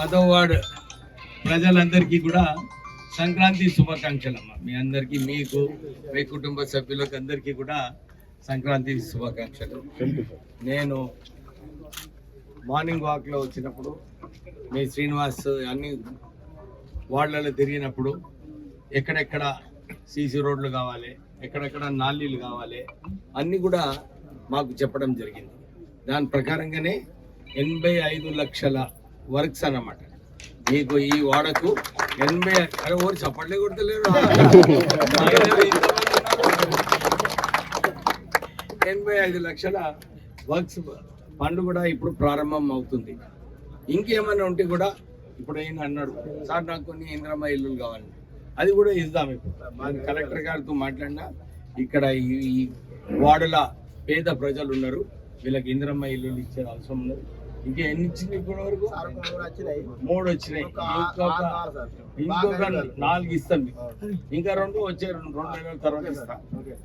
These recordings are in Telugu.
10వ వార్డు ప్రజలందరికీ కూడా సంక్రాంతి శుభాకాంక్షలమ్మ. మీ అందరికీ, మీకు, మీ కుటుంబ సభ్యులకు అందరికీ కూడా సంక్రాంతి శుభాకాంక్షలు. నేను మార్నింగ్ వాక్లో వచ్చినప్పుడు మీ శ్రీనివాస్ అన్ని వార్డులలో తిరిగినప్పుడు ఎక్కడెక్కడ సీసీ రోడ్లు కావాలి, ఎక్కడెక్కడ నాలీలు కావాలి అన్నీ కూడా మాకు చెప్పడం జరిగింది. దాని ప్రకారంగానే 85 లక్షల వర్క్స్ అన్నమాట. మీకు ఈ వాడకు 80 చప్పట్లే కొడతలేరు 85 లక్షల వర్క్స్ ఫండ్ కూడా ఇప్పుడు ప్రారంభం అవుతుంది. ఇంకేమైనా ఉంటే కూడా ఇప్పుడు ఈయన అన్నాడు, సార్ నాకు కొన్ని ఇంద్రమ్మ ఇల్లులు కావాలి, అది కూడా ఇద్దాం. ఇప్పుడు మన కలెక్టర్ గారితో మాట్లాడినా ఇక్కడ ఈ వార్డుల పేద ప్రజలు ఉన్నారు, వీళ్ళకి ఇంద్రమ్మ ఇల్లులు ఇచ్చే అవసరం ఉన్నది. ఇంకా ఎన్ని ఇచ్చినాయి ఇప్పటి వరకు? 3 వచ్చినాయి. ఇంకొక 4 ఇస్తాం. ఇంకా 2 వచ్చే 2 నెలల తర్వాత ఇస్తా.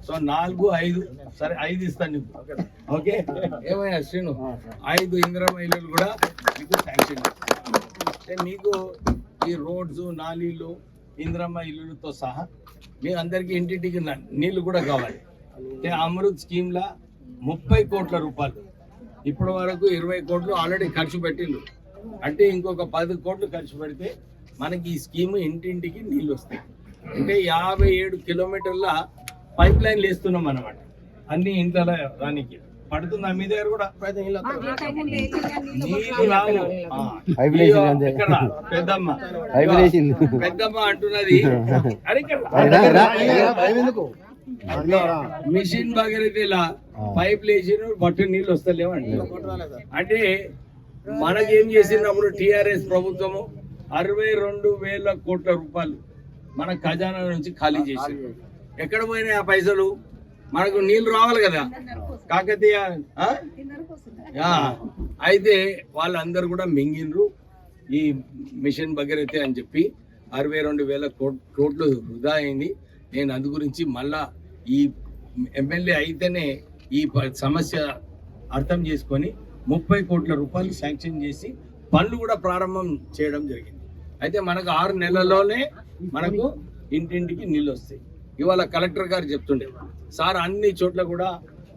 సో 4, 5 సరే 5 ఇస్తాను నీకు. ఓకే, ఏమయ్యా శ్రీను, 5 ఇంద్రమ్మ ఇల్లులు కూడా మీకు శాంక్షన్. అంటే మీకు ఈ రోడ్స్, నాలీలు, ఇంద్రమ్మ ఇల్లులతో సహా మీ అందరికీ ఇంటింటికి నీళ్లు కూడా కావాలి. అంటే అమృత్ స్కీమ్లా 30 కోట్ల రూపాయలు ఇప్పటి వరకు 20 కోట్లు ఆల్రెడీ ఖర్చు పెట్టిండు. అంటే ఇంకొక 10 కోట్లు ఖర్చు పెడితే మనకి ఈ స్కీమ్ ఇంటింటికి నీళ్ళు వస్తాయి. అంటే 57 కిలోమీటర్ల పైప్ లైన్లు వేస్తున్నాం అన్నమాట. అన్ని ఇంట్లో దానికి పడుతుంది. మీ దగ్గర కూడా నీళ్ళు రావు. పెద్దమ్మ అంటున్నది మిషన్ బాగైతే ఇలా పైప్ లేచిన బట్టు నీళ్ళు వస్తలేవండి. అంటే మనకేం చేసినప్పుడు టిఆర్ఎస్ ప్రభుత్వము 62,000 కోట్ల రూపాయలు మన ఖజానా నుంచి ఖాళీ చేసింది. ఎక్కడ పోయినాయి ఆ పైసలు? మనకు నీళ్లు రావాలి కదా. కాకతీయ అయితే వాళ్ళందరూ కూడా మింగినరు ఈ మిషన్ భగీరథ అని చెప్పి 62,000 కోట్లు వృధా అయింది. నేను అందు గురించి మళ్ళా ఈ ఎమ్మెల్యే అయితేనే ఈ సమస్య అర్థం చేసుకొని 30 కోట్ల రూపాయలు శాంక్షన్ చేసి పనులు కూడా ప్రారంభం చేయడం జరిగింది. అయితే మనకు 6 నెలల్లోనే మనకు ఇంటింటికి నీళ్ళు వస్తాయి. ఇవాళ కలెక్టర్ గారు చెప్తుండే, సార్ అన్ని చోట్ల కూడా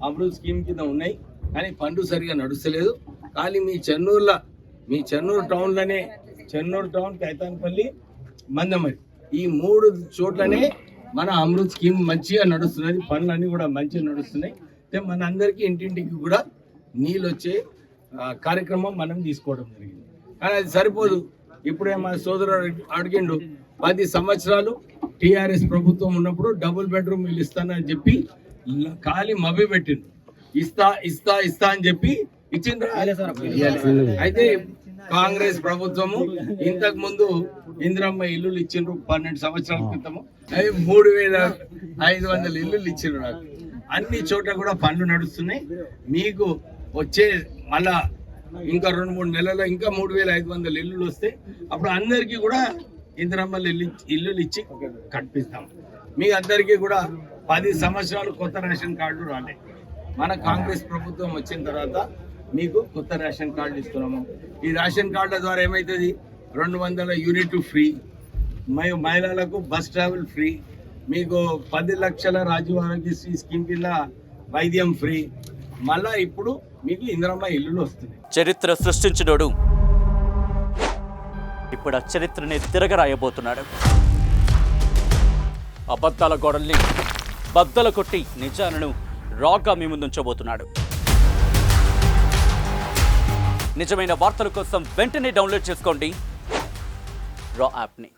అమృత్ స్కీమ్ కింద ఉన్నాయి కానీ పనులు సరిగా నడుస్తలేదు. కానీ మీ చెన్నూరు టౌన్లోనే, చెన్నూరు టౌన్, కైతాన్పల్లి, మందమరి ఈ 3 చోట్లనే మన అమృత్ స్కీమ్ మంచిగా నడుస్తున్నది. పనులన్నీ కూడా మంచిగా నడుస్తున్నాయి. మన అందరికీ ఇంటింటికి కూడా నీళ్ళు వచ్చే కార్యక్రమం మనం తీసుకోవడం జరిగింది. కానీ అది సరిపోదు. ఇప్పుడే మా సోదరుడు అడిగిండు, 10 సంవత్సరాలు టీఆర్ఎస్ ప్రభుత్వం ఉన్నప్పుడు డబుల్ బెడ్రూమ్ ఇల్లు ఇస్తానని చెప్పి ఖాళీ మభ్య పెట్టిండు. ఇస్తా అని చెప్పి ఇచ్చిండ్రు. అయితే కాంగ్రెస్ ప్రభుత్వము ఇంతకు ముందు ఇందిరమ్మ ఇల్లులు ఇచ్చిండ్రు 12 సంవత్సరాల క్రితము. అవి 3,500 ఇల్లులు ఇచ్చిండ్రు నాకు. అన్ని చోట్ల కూడా పనులు నడుస్తున్నాయి. మీకు వచ్చే మళ్ళా ఇంకా 2-3 నెలల్లో ఇంకా 3,500 ఇల్లులు వస్తాయి. అప్పుడు అందరికీ కూడా ఇందిరమ్మ ఇల్లులు ఇచ్చి కట్టిస్తాం. మీ అందరికీ కూడా 10 సంవత్సరాలు కొత్త రేషన్ కార్డులు రాలే. మన కాంగ్రెస్ ప్రభుత్వం వచ్చిన తర్వాత మీకు కొత్త రేషన్ కార్డు ఇస్తున్నాము. ఈ రేషన్ కార్డుల ద్వారా ఏమవుతుంది? 200 యూనిట్లు ఫ్రీ, మహిళలకు బస్ ట్రావెల్ ఫ్రీ, మీకు 10 లక్షల రాజీవ్ ఆరోగ్యశ్రీ స్కీమ్ కింద వైద్యం ఫ్రీ. మళ్ళా ఇప్పుడు మీకు ఇందిరమ్మ ఇల్లులు వస్తుంది. చరిత్ర సృష్టించినోడు ఇప్పుడు ఆ చరిత్రని తిరగరాయబోతున్నాడు. అబద్ధాల గోడల్ని బద్దలు కొట్టి నిజాలను రాగా మీ ముందుంచబోతున్నాడు. నిజమైన వార్తల కోసం వెంటనే డౌన్లోడ్ చేసుకోండి రా యాప్ని.